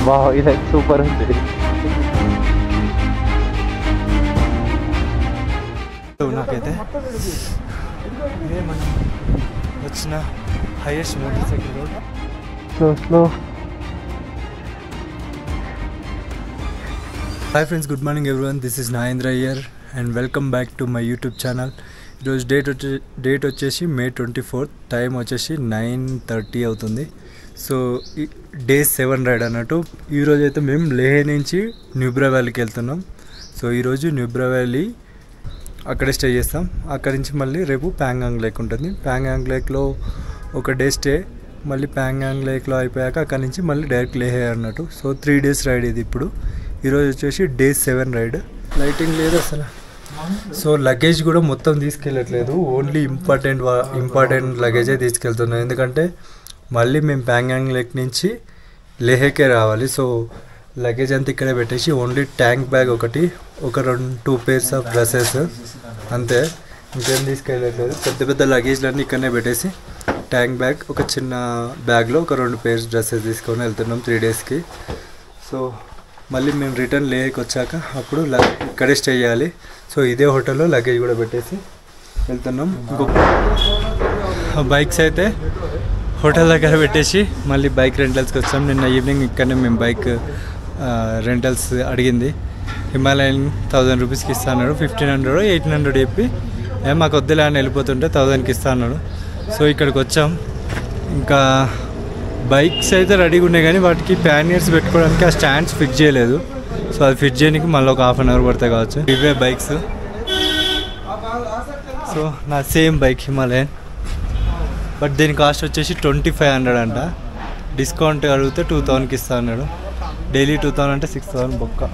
Wow ఇది super ఉంది. నాకైతే ఇదే మనం వచ్చిన highest motor cycle road. Slow. Hi friends, good morning everyone. This is Nagendra here and welcome back to my YouTube channel. ఈరోజు date వచ్చేసి May 24th. టైం వచ్చేసి 9:30 అవుతుంది. సో డే 7 రైడ్ అన్నట్టు. ఈరోజు అయితే మేము లేహ్ నుంచి న్యూబ్రా వ్యాలీకి వెళ్తున్నాం. సో ఈరోజు న్యూబ్రా వ్యాలీ అక్కడే స్టే చేస్తాం. అక్కడి నుంచి మళ్ళీ రేపు ప్యాంగాంగ్ లేక్ ఉంటుంది. ప్యాంగాంగ్ లేక్లో ఒక డే స్టే, మళ్ళీ ప్యాంగాంగ్ లేక్లో అయిపోయాక అక్కడి నుంచి మళ్ళీ డైరెక్ట్ లేహ్ అన్నట్టు. సో 3 days రైడ్ ఇది. ఇప్పుడు ఈరోజు వచ్చేసి డే 7 రైడ్. లైటింగ్ లేదు అసలు. సో లగేజ్ కూడా మొత్తం తీసుకెళ్ళట్లేదు, ఓన్లీ ఇంపార్టెంట్ లగేజే తీసుకెళ్తున్నాం. ఎందుకంటే మళ్ళీ మేము ప్యాంగాంగ్ లేక్ నుంచి లేహ్కే రావాలి. సో లగేజ్ అంతా ఇక్కడే పెట్టేసి ఓన్లీ ట్యాంక్ బ్యాగ్ ఒకటి, ఒక 2 pairs ఆఫ్ డ్రెస్సెస్ అంతే, ఇంకేం తీసుకెళ్ళట్లేదు. పెద్ద లగేజ్లన్నీ ఇక్కడనే పెట్టేసి ట్యాంక్ బ్యాగ్, ఒక చిన్న బ్యాగ్లో ఒక 2 pairs డ్రెస్సెస్ తీసుకొని వెళ్తున్నాం 3 daysకి. సో మళ్ళీ మేము రిటర్న్ లేక్ వచ్చాక అప్పుడు ఇక్కడే స్టే చేయాలి. సో ఇదే హోటల్లో లగేజ్ కూడా పెట్టేసి వెళ్తున్నాం. బైక్స్ అయితే హోటల్ దగ్గర పెట్టేసి మళ్ళీ బైక్ రెంటల్స్కి వచ్చాం. నిన్న ఈవినింగ్ ఇక్కడనే మేము బైక్ రెంటల్స్ అడిగింది. హిమాలయన్ 1000 రూపీస్కి ఇస్తా అన్నాడు. 1500 1800 చెప్పి మాకు వద్దులే అని వెళ్ళిపోతుంటే 1000కి ఇస్తా అన్నాడు. సో ఇక్కడికి వచ్చాం. ఇంకా బైక్స్ అయితే రెడీగా ఉన్నాయి కానీ వాటికి ప్యానియర్స్ పెట్టుకోవడానికి ఆ స్టాండ్స్ ఫిక్స్ చేయలేదు. సో అది ఫిక్స్ చేయడానికి మళ్ళీ ఒక 1/2 hour పడతాయి కావచ్చు. ఇవే బైక్స్. సో నా సేమ్ బైక్ హిమాలయన్, బట్ దీని కాస్ట్ వచ్చేసి 2500 అంట. డిస్కౌంట్ అడిగితే 2000కి ఇస్తా అన్నాడు. డైలీ 2000 అంటే 6000 బొక్క.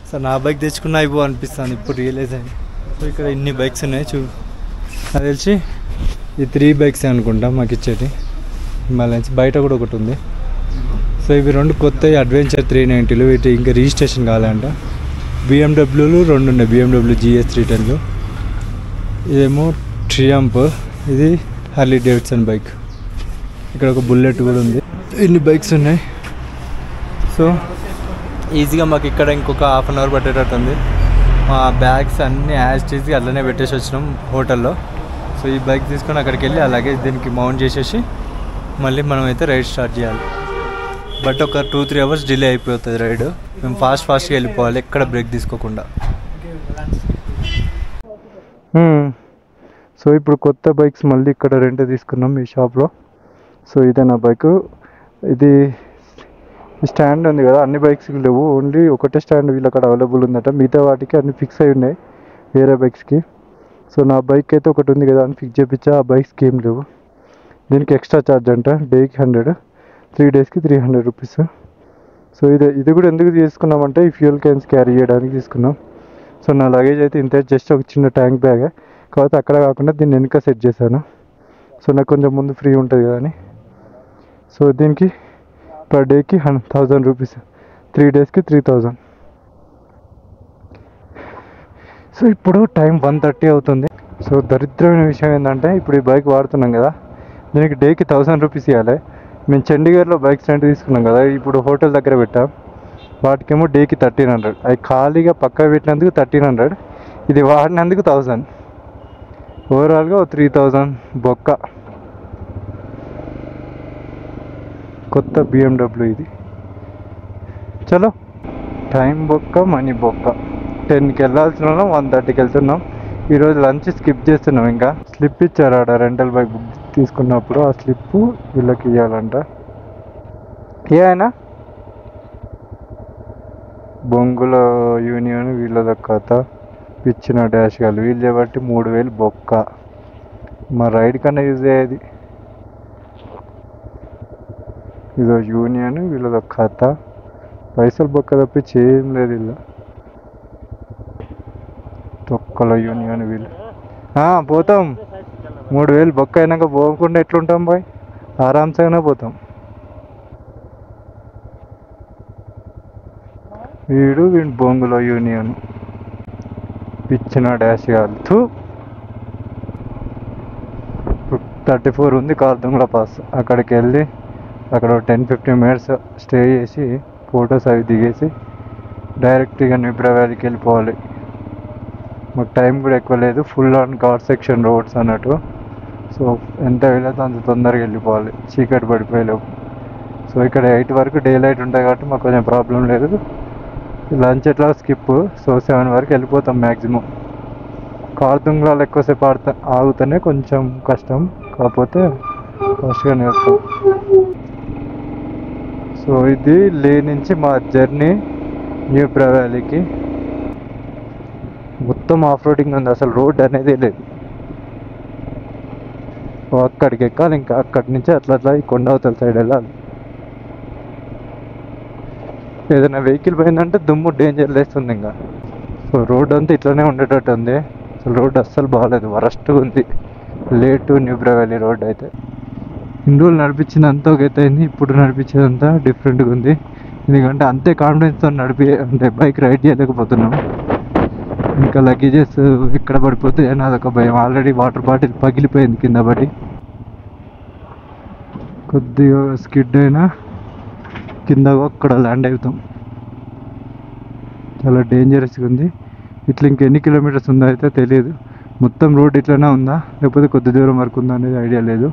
సో నా బైక్ తెచ్చుకున్నా అయిపో అనిపిస్తాను ఇప్పుడు రియలైజ్ అయింది. సో ఇక్కడ ఇన్ని బైక్స్ ఉన్నాయి నాకు తెలిసి ఈ 3 bikes అనుకుంటా మాకు ఇచ్చేటి హిమాలయన్స్. బయట కూడా ఒకటి ఉంది. సో ఇవి 2 కొత్త అడ్వెంచర్ 390లు. వీటి ఇంకా రిజిస్ట్రేషన్ కావాలంట. BMWలు 2 ఉన్నాయి, BMW GS 310లు. ఇదేమో ట్రియంఫ్, ఇది హార్లీ డేవిడ్సన్ బైక్. ఇక్కడ ఒక బుల్లెట్ కూడా ఉంది. ఇన్ని బైక్స్ ఉన్నాయి. సో ఈజీగా మాకు ఇక్కడ ఇంకొక 1/2 hour పట్టేటట్టు ఉంది. మా బ్యాగ్స్ అన్నీ యాజ్ చేసి అట్లనే పెట్టేసి వచ్చినాం హోటల్లో. సో ఈ బైక్ తీసుకొని అక్కడికి వెళ్ళి అలాగే దీనికి మౌంట్ చేసేసి మళ్ళీ మనం అయితే రైడ్ స్టార్ట్ చేయాలి. బట్ ఒక 2-3 hours డిలే అయిపోతుంది రైడ్. మేము ఫాస్ట్గా వెళ్ళిపోవాలి, ఎక్కడ బ్రేక్ తీసుకోకుండా. సో ఇప్పుడు కొత్త బైక్స్ మళ్ళీ ఇక్కడ రెంట్ తీసుకున్నాం ఈ షాప్లో. సో ఇదే నా బైక్. ఇది స్టాండ్ ఉంది కదా, అన్ని బైక్స్కి లేవు, ఓన్లీ ఒకటే స్టాండ్ వీళ్ళు అక్కడ అవైలబుల్ ఉందట. మిగతా వాటికి అన్ని ఫిక్స్ అయి ఉన్నాయి వేరే బైక్స్కి. సో నా బైక్ అయితే ఒకటి ఉంది కదా అని ఫిక్స్ చేయించా. ఆ బైక్స్కి ఏం లేవు. దీనికి ఎక్స్ట్రా ఛార్జ్ అంట, డేకి 100, 3 daysకి 300 రూపీస్. సో ఇది కూడా ఎందుకు తీసుకున్నామంటే ఈ ఫ్యూయల్ క్యాన్స్ క్యారీ చేయడానికి తీసుకున్నాం. సో నా లగేజ్ అయితే ఇంత, జస్ట్ ఒక చిన్న ట్యాంక్ బ్యాగ్. కాకపోతే అక్కడ కాకుండా దీన్ని వెనక సెట్ చేశాను. సో నాకు కొంచెం ముందు ఫ్రీ ఉంటుంది కదా అని. సో దీనికి పర్ డేకి 1000 రూపీస్, 3 daysకి 3000. సో ఇప్పుడు టైం 1:30 అవుతుంది. సో దరిద్రమైన విషయం ఏంటంటే ఇప్పుడు ఈ బైక్ వాడుతున్నాం కదా, దీనికి డేకి 1000 రూపీస్ ఇవ్వాలి. మేము చండీగఢ్లో బైక్స్ రెంట్ తీసుకున్నాం కదా, ఇప్పుడు హోటల్ దగ్గర పెట్టాం. వాటికేమో డేకి 1300. అవి ఖాళీగా పక్క పెట్టినందుకు 1300, ఇది వాడినందుకు 1000. ఓవరాల్గా 3000 బొక్క. కొత్త BMW ఇది. చలో, టైం బొక్క, మనీ బొక్క. 10కి వెళ్ళాల్సిన 1:30కి వెళ్తున్నాం. ఈరోజు లంచ్ స్కిప్ చేస్తున్నాం. ఇంకా స్లిప్ ఇచ్చారు ఆడ రెంటల్ బైక్ బుక్ తీసుకున్నప్పుడు. ఆ స్లిప్ వీళ్ళకి ఇవ్వాలంట. ఏ అయినా బొంగుల యూనియన్ వీళ్ళ కథ ఇచ్చిన డాష్ గారు వీళ్ళు చేయబట్టి 3000 బొక్క. మా రైడ్ కన్నా యూజ్ అయ్యేది. ఇదో యూనియన్ వీళ్ళ కథ, పైసలు బొక్క తప్పించి ఏం లేదు. వీళ్ళు తొక్కల యూనియన్ వీళ్ళు. పోతాం. 3000 బొక్క అయినాక పోకుండా ఎట్లుంటాం బాయ్? ఆరామ్సేనే పోతాం. వీడు బొంగులో యూనియన్ పిచ్చిన డాష్ కాదు. 34 ఉంది కార్దుంగ్లా పాస్. అక్కడికి వెళ్ళి అక్కడ 10-15 మినిట్స్ స్టే చేసి ఫొటోస్ అవి దిగేసి డైరెక్ట్గా న్యూబ్రా వ్యాలీకి వెళ్ళిపోవాలి. మాకు టైం కూడా ఎక్కువ లేదు, full on ghat section roads అన్నట్టు. సో ఎంత వీలైతే అంత తొందరగా వెళ్ళిపోవాలి చీకటి పడిపోయేలోపు. సో ఇక్కడ 8 వరకు డే లైట్ ఉంటాయి కాబట్టి మాకు కొంచెం ప్రాబ్లం లేదు. లంచ్ ఎట్లా స్కిప్, సో 7 వరకు వెళ్ళిపోతాం మ్యాక్సిమం. కార్దుంగ్లాలో ఎక్కువసేపు ఆగుతూనే కొంచెం కష్టం, కాకపోతే ఫాస్ట్గానే వస్తాం. సో ఇది లే నుంచి మా జర్నీ న్యూబ్రా వ్యాలీకి. మొత్తం ఆఫ్ రోడింగ్ ఉంది, అసలు రోడ్ అనేది లేదు. అక్కడికి ఎక్కాలి, ఇంకా అక్కడి నుంచి అట్లా ఈ కొండ అవతల సైడ్ వెళ్ళాలి. ఏదైనా వెహికల్ పోయిందంటే దుమ్ము డేంజర్ లేస్తుంది ఇంకా. సో రోడ్ అంతా ఇట్లానే ఉండేటట్టు ఉంది. అసలు రోడ్ అస్సలు బాగాలేదు, వరస్ట్గా ఉంది. Late to Nubra valley road అయితే. ఇన్ని రోజులు నడిపించినంత ఒక ఎత్తు అయింది, ఇప్పుడు నడిపించేదంతా డిఫరెంట్గా ఉంది. ఎందుకంటే అంతే కాన్ఫిడెన్స్తో అంటే బైక్ రైడ్ చేయలేకపోతున్నాం. ఇంకా లగేజెస్ ఎక్కడ పడిపోతాయి అని అదొక భయం. ఆల్రెడీ వాటర్ బాటిల్ పగిలిపోయింది కింద పడి. కొద్దిగా స్కిడ్ అయినా కింద అక్కడ ల్యాండ్ అవుతాం. చాలా డేంజరస్గా ఉంది. ఇట్లా ఇంకెన్ని కిలోమీటర్స్ ఉందో అయితే తెలియదు. మొత్తం రోడ్ ఇట్లనే ఉందా లేకపోతే కొద్ది దూరం వరకు ఉందా అనేది ఐడియా లేదు.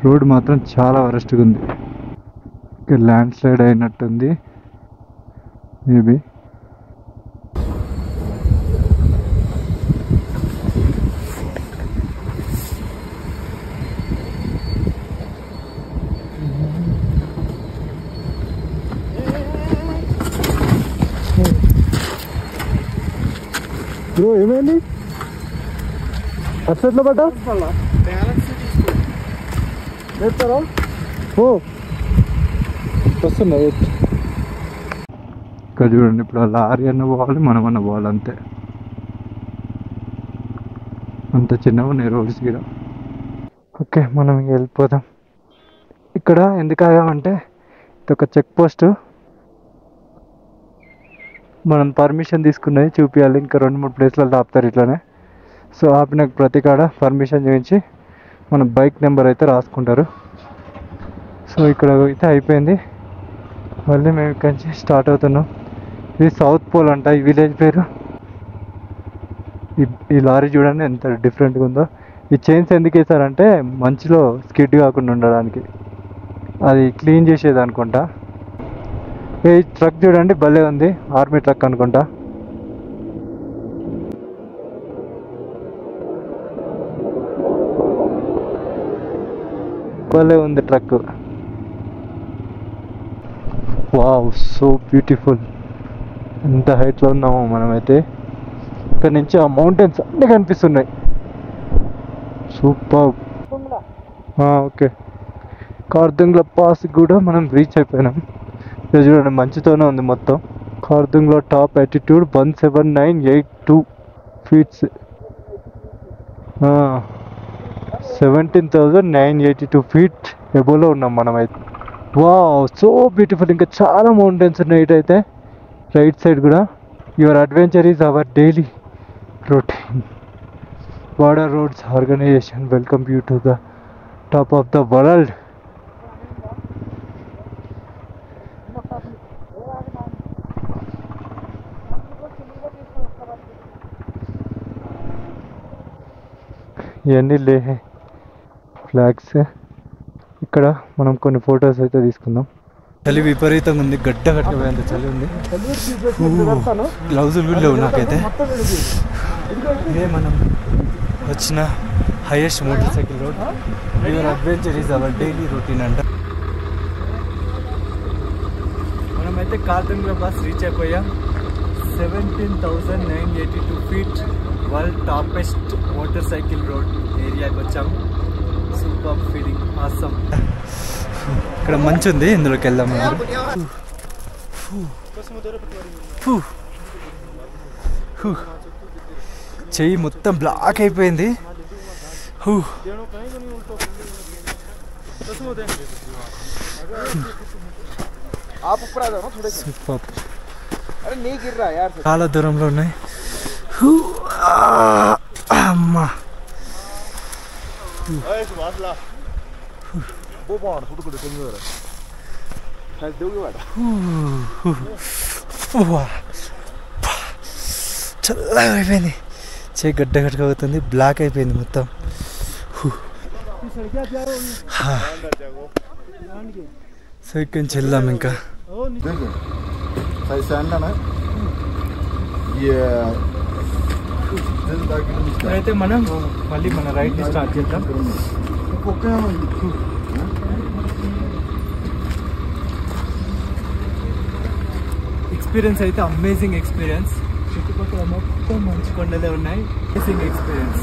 రోడ్ మాత్రం చాలా వరస్ట్గా ఉంది. ఇక్కడ ల్యాండ్ స్లైడ్ అయినట్టుంది మేబీ. బ్రో ఏమైంది అట్లా పడ్డా? వస్తున్నా ఇక్కడ చూడండి. ఇప్పుడు ఆ లారీ అన్న పోవాలి, మనం అన్న పోవాలి, అంతే. అంత చిన్నగా ఉన్నాయి రోడ్స్ కూడా. ఓకే, మనం ఇంక వెళ్ళిపోదాం. ఇక్కడ ఎందుకు ఆగామంటే ఇది ఒక చెక్ పోస్ట్. మనం పర్మిషన్ తీసుకున్నది చూపించాలి. ఇంకా 2-3 ప్లేస్లలో ఆపుతారు ఇట్లానే. సో ఆపిన ప్రతి కాడ పర్మిషన్ చూపించి మన బైక్ నెంబర్ అయితే రాసుకుంటారు. సో ఇక్కడ అయితే అయిపోయింది. మళ్ళీ మేము ఇక్కడి నుంచి స్టార్ట్ అవుతున్నాం. ఇది సౌత్ పోల్ అంట ఈ విలేజ్ పేరు. ఈ లారీ చూడండి ఎంత డిఫరెంట్గా ఉందో. ఈ చైన్స్ ఎందుకు వేసారంటే మంచులో స్కిడ్ కాకుండా ఉండడానికి, అది క్లీన్ చేసేది అనుకుంటా. ఈ ట్రక్ చూడండి భలే ఉంది, ఆర్మీ ట్రక్ అనుకుంటా. భలే ఉంది ట్రక్. Wow, so beautiful. ఎంత హైట్లో ఉన్నామో మనమైతే. ఇక్కడ నుంచి ఆ మౌంటైన్స్ అన్నీ కనిపిస్తున్నాయి. సూపర్. ఓకే, కార్దుంగ్లా పాస్ కూడా మనం రీచ్ అయిపోయినాం. ఇది చూడండి మంచుతోనే ఉంది మొత్తం. Khardung La top altitude 17982 feet. 17,982 feet ఎబోలో ఉన్నాం మనమైతే. Wow, so beautiful. ఇంకా చాలా మౌంటైన్స్ ఉన్నాయి ఇటైతే, రైట్ సైడ్ కూడా. Your adventure is our daily routine. Border roads organisation welcome you to the top of the world. ఇవన్నీ లే ఫ్లాగ్స్. ఇక్కడ మనం కొన్ని ఫొటోస్ అయితే తీసుకుందాం. చలి విపరీతంగా ఉంది, గడ్డ కట్టపోయేంత చలి ఉంది. గ్లౌజులు కూడా లేవు నాకైతే. ఇదే మనం వచ్చిన highest motor cycle road. Your adventure is our daily routine అంట. మనమైతే కార్దుంగ్లా పాస్ రీచ్ అయిపోయాం. 17,982 feet world toppest motor cycle road ఏరియాకి వచ్చాము. Super feeling, awesome. ఇక్కడ మంచి ఉంది, ఇందులోకి వెళ్దాం. చెయ్యి మొత్తం బ్లాక్ అయిపోయింది. చాలా దూరంలో ఉన్నాయి. అమ్మా, చల్లగా అయిపోయింది, చే గడ్డ గడ్డగా అవుతుంది, బ్లాక్ అయిపోయింది మొత్తం. సో ఇక్కడి నుంచి వెళ్దాం ఇంకా. అయితే మనం మళ్ళీ మన రైడ్ స్టార్ట్ చేద్దాం. ఎక్స్పీరియన్స్ అయితే అమేజింగ్ ఎక్స్పీరియన్స్. చుట్టుపక్కల మొత్తం మంచు కొండలే ఉన్నాయి. Amazing experience.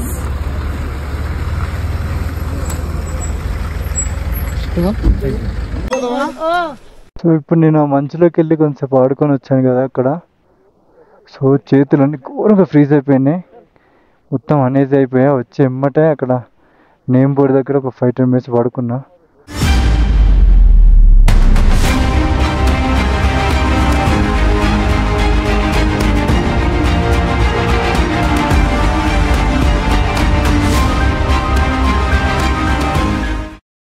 సో ఇప్పుడు నేను ఆ మంచులోకి వెళ్ళి కొంచెంసేపు ఆడుకొని వచ్చాను కదా అక్కడ. సో చేతులన్నీ ఘోరంగా ఫ్రీజ్ అయిపోయినాయి, మొత్తం అనేజ్ అయిపోయా. వచ్చి ఎమ్మటే అక్కడ నేమ్ బోర్డు దగ్గర ఒక 5-10 minutes పడుకున్నా.